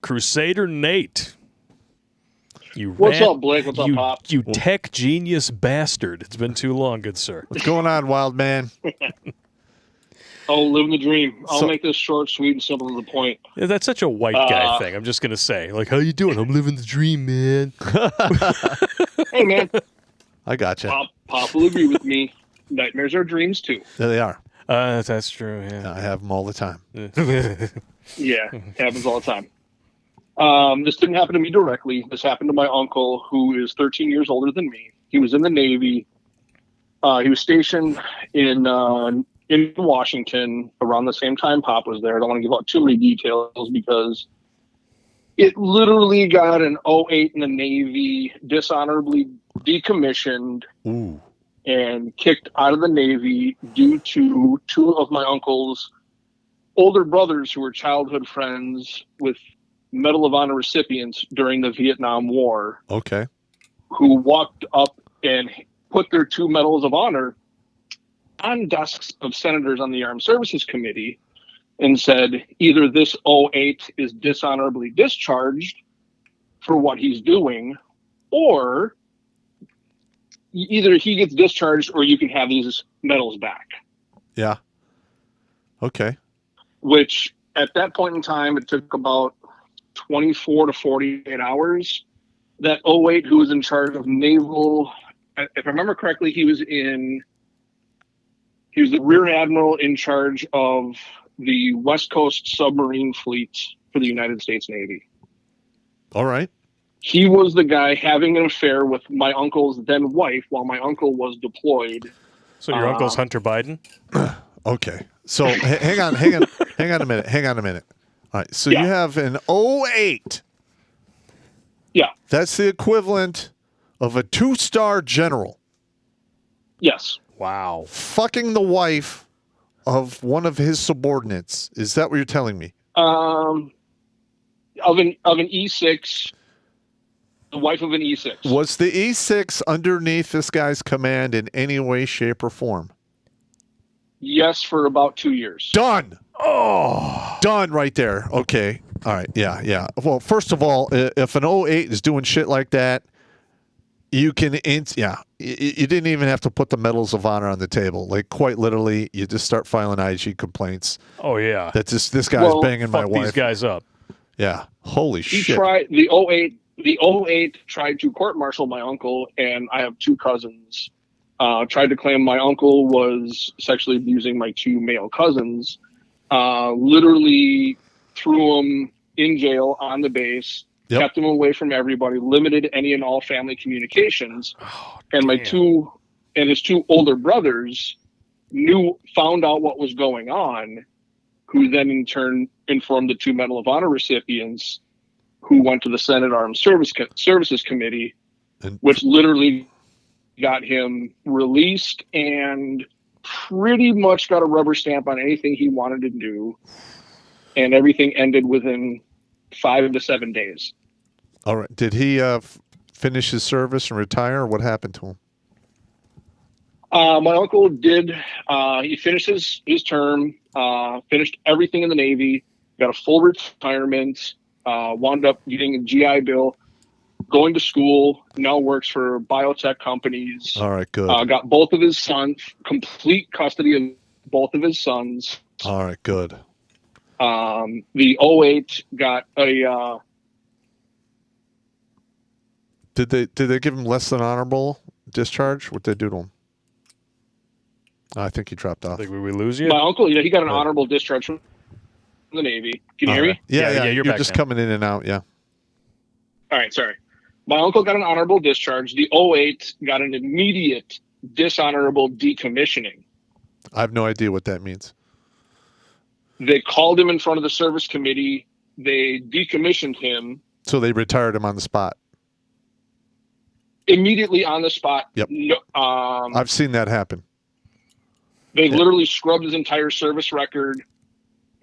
Crusader Nate. What's up, Blake? What's up, Pop? You tech genius bastard. It's been too long, good sir. What's going on, wild man? Oh, living the dream. I'll make this short, sweet, and simple to the point. Yeah, that's such a white guy thing. I'm just going to say, like, how you doing? I'm living the dream, man. Hey, man. I gotcha. Pop will agree with me. Nightmares are dreams, too. There they are. That's true, yeah. I have them all the time. Yeah, it happens all the time. This didn't happen to me directly. This happened to my uncle, who is 13 years older than me. He was in the Navy. He was stationed in Washington around the same time Pop was there. I don't want to give out too many details because it literally got an 08 in the Navy, dishonorably decommissioned, and kicked out of the Navy due to two of my uncle's older brothers who were childhood friends with Medal of Honor recipients during the Vietnam War. Okay. Who walked up and put their two Medals of Honor on desks of senators on the Armed Services Committee and said, either this 08 is dishonorably discharged for what he's doing, or either he gets discharged or you can have these medals back. Yeah. Okay. Which at that point in time, it took about 24 to 48 hours. That 08, who was in charge of naval, if I remember correctly, he was the rear admiral in charge of the West Coast submarine fleet for the United States Navy. All right. He was the guy having an affair with my uncle's then wife while my uncle was deployed. So your uncle's Hunter Biden? Okay. So hang on a minute. All right. So you have an 08. Yeah. That's the equivalent of a 2-star general. Yes. Wow. Fucking the wife of one of his subordinates. Is that what you're telling me? Of an E6, the wife of an E6. Was the E6 underneath this guy's command in any way, shape, or form? Yes, for about 2 years. Done. Oh, done right there. Okay. All right. Yeah. Well, first of all, if an 08 is doing shit like that, you can, you didn't even have to put the Medals of Honor on the table. Like, quite literally, you just start filing IG complaints. Oh, yeah. That this guy's banging my wife. These guys up. Yeah. Holy shit. He tried, the 08 tried to court-martial my uncle, and I have two cousins. Tried to claim my uncle was sexually abusing my two male cousins. Literally threw him in jail on the base. Yep. Kept him away from everybody, limited any and all family communications. Oh, and his two older brothers found out what was going on, who then in turn informed the two Medal of Honor recipients, who went to the Senate Armed Services Committee, which literally got him released and pretty much got a rubber stamp on anything he wanted to do. And everything ended within 5 to 7 days. All right. Did he finish his service and retire, or what happened to him? My uncle did. He finished his term, finished everything in the Navy, got a full retirement, wound up getting a GI Bill, going to school, now works for biotech companies. All right, good. Got both of his sons, complete custody of both of his sons. All right, good. The 08 got a... Did they give him less than honorable discharge? What did they do to him? I think he dropped off. I think we lose you? My uncle, he got an honorable discharge from the Navy. Can you hear me? Yeah, you're back just coming in and out, yeah. All right, sorry. My uncle got an honorable discharge. The 08 got an immediate dishonorable decommissioning. I have no idea what that means. They called him in front of the service committee. They decommissioned him. So they retired him on the spot. Immediately on the spot. Yep. I've seen that happen. They literally scrubbed his entire service record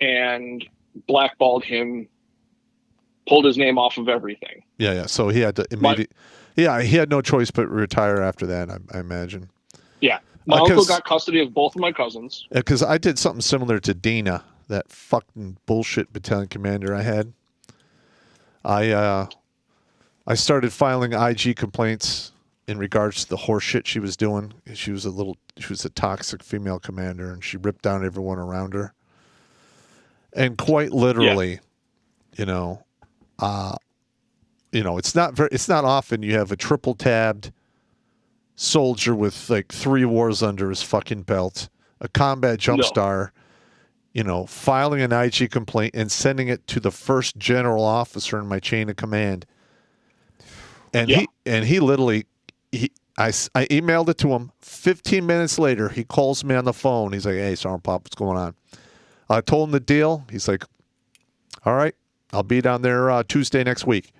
and blackballed him, pulled his name off of everything. Yeah. So he had to he had no choice but retire after that, I imagine. Yeah. My uncle got custody of both of my cousins. Because I did something similar to Dina, that fucking bullshit battalion commander I had. I started filing IG complaints in regards to the horse shit she was doing. She was a toxic female commander, and she ripped down everyone around her. And quite literally, it's not often you have a triple tabbed soldier with like 3 wars under his fucking belt, a combat jump star, filing an IG complaint and sending it to the first general officer in my chain of command. And he literally, I emailed it to him. 15 minutes later, he calls me on the phone. He's like, "Hey, Sergeant Pop, what's going on?" I told him the deal. He's like, "All right, I'll be down there Tuesday next week."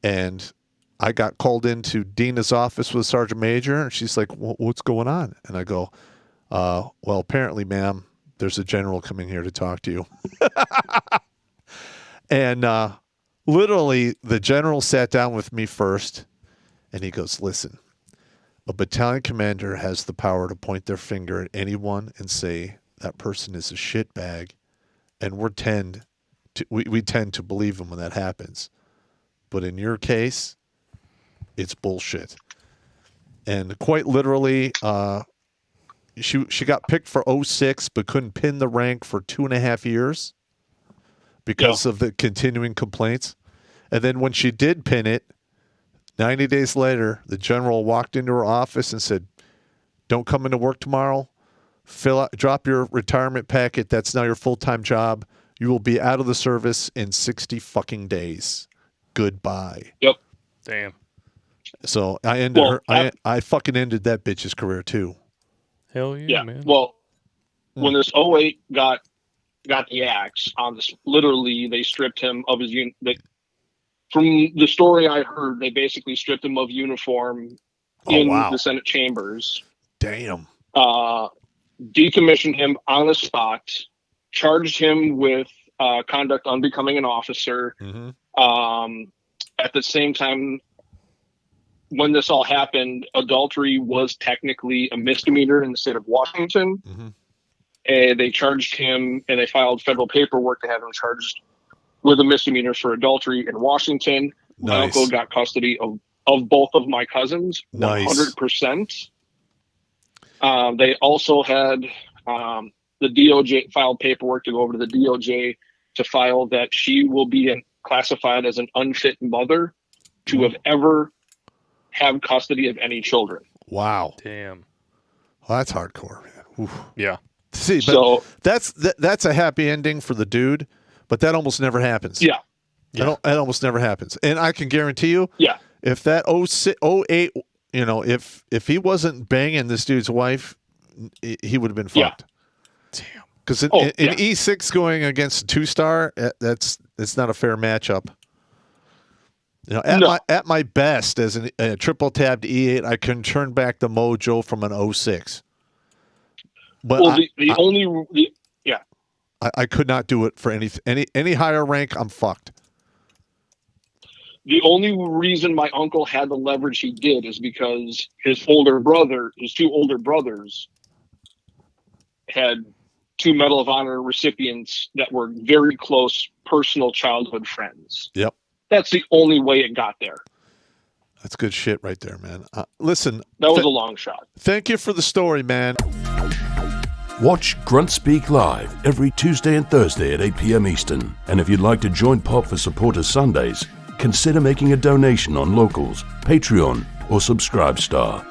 And I got called into Dina's office with Sergeant Major, and she's like, "What's going on?" And I go, "Well, apparently, ma'am, there's a general coming here to talk to you." And literally, the general sat down with me first, and he goes, "Listen, a battalion commander has the power to point their finger at anyone and say that person is a shitbag, and we tend to believe him when that happens. But in your case, it's bullshit." And quite literally, she got picked for 06, but couldn't pin the rank for 2.5 years because of the continuing complaints. And then when she did pin it, 90 days later, the general walked into her office and said, "Don't come into work tomorrow. Drop your retirement packet. That's now your full-time job. You will be out of the service in 60 fucking days. Goodbye." Yep. Damn. So I ended I fucking ended that bitch's career too. Hell yeah, man. Well, when this 08 got the axe on this, literally they stripped him of his from the story I heard, they basically stripped him of uniform in the Senate chambers. Damn. Decommissioned him on the spot, charged him with conduct unbecoming an officer. Mm-hmm. At the same time, when this all happened, adultery was technically a misdemeanor in the state of Washington. Mm-hmm. And they charged him, and they filed federal paperwork to have him charged with a misdemeanor for adultery in Washington. Nice. My uncle got custody of both of my cousins, 100%. They also had the DOJ filed paperwork to go over to the DOJ to file that she will be classified as an unfit mother to have ever have custody of any children. Wow. Damn. Well, that's hardcore, man. Oof. Yeah. See, but that's a happy ending for the dude, but that almost never happens. Yeah. That almost never happens. And I can guarantee you, if that 08, if he wasn't banging this dude's wife, he would have been fucked. Damn. Because in E6 going against a 2-star, it's not a fair matchup. At my best as a triple tabbed E8, I can turn back the mojo from an 06. But I could not do it for any higher rank. I'm fucked. The only reason my uncle had the leverage he did is because his two older brothers, had 2 Medal of Honor recipients that were very close personal childhood friends. Yep. That's the only way it got there. That's good shit right there, man. Listen. That was a long shot. Thank you for the story, man. Watch Grunt Speak live every Tuesday and Thursday at 8 p.m. Eastern. And if you'd like to join Pop for Supporters Sundays, consider making a donation on Locals, Patreon, or Subscribe Star.